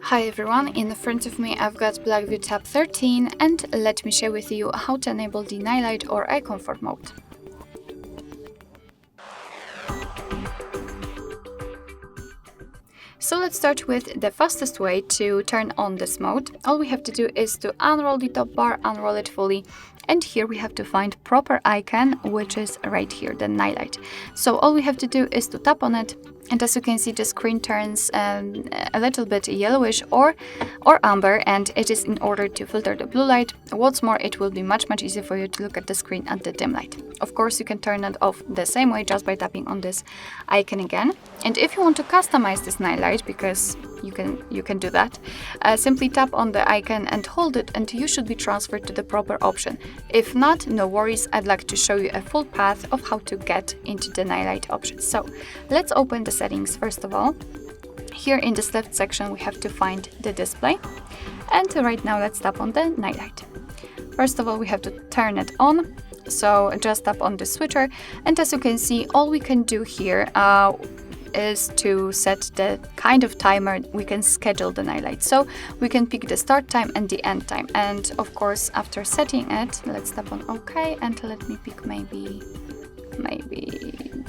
Hi everyone, in front of me I've got BLACKVIEW Tab 13 and let me share with you how to enable the nightlight or eye comfort mode. So let's start with the fastest way to turn on this mode. All we have to do is to unroll the top bar, unroll it fully, and here we have to find proper icon, which is right here, the nightlight. So all we have to do is to tap on it, and as you can see the screen turns a little bit yellowish or amber, and it is in order to filter the blue light. What's more, it will be much easier for you to look at the screen at the dim light. Of course, you can turn it off the same way just by tapping on this icon again. And if you want to customize this nightlight, because you can do that, simply tap on the icon and hold it, and you should be transferred to the proper option. If not, no worries, I'd like to show you a full path of how to get into the nightlight option. So let's open the settings first of all. Here in this left section we have to find the display, and right now let's tap on the nightlight. First of all, we have to turn it on, so just tap on the switcher, and as you can see, all we can do here is to set the kind of timer we can schedule the nightlight. So we can pick the start time and the end time, and of course after setting it, let's tap on OK, and let me pick maybe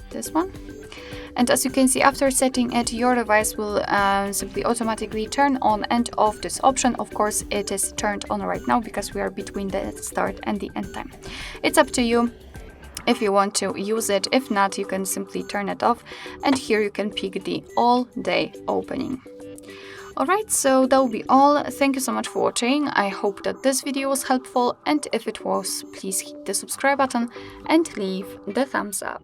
this one. And as you can see, after setting it, your device will simply automatically turn on and off this option. Of course, it is turned on right now because we are between the start and the end time. It's up to you if you want to use it. If not, you can simply turn it off, and here you can pick the all-day opening. Alright, so that will be all. Thank you so much for watching. I hope that this video was helpful, and if it was, please hit the subscribe button and leave the thumbs up.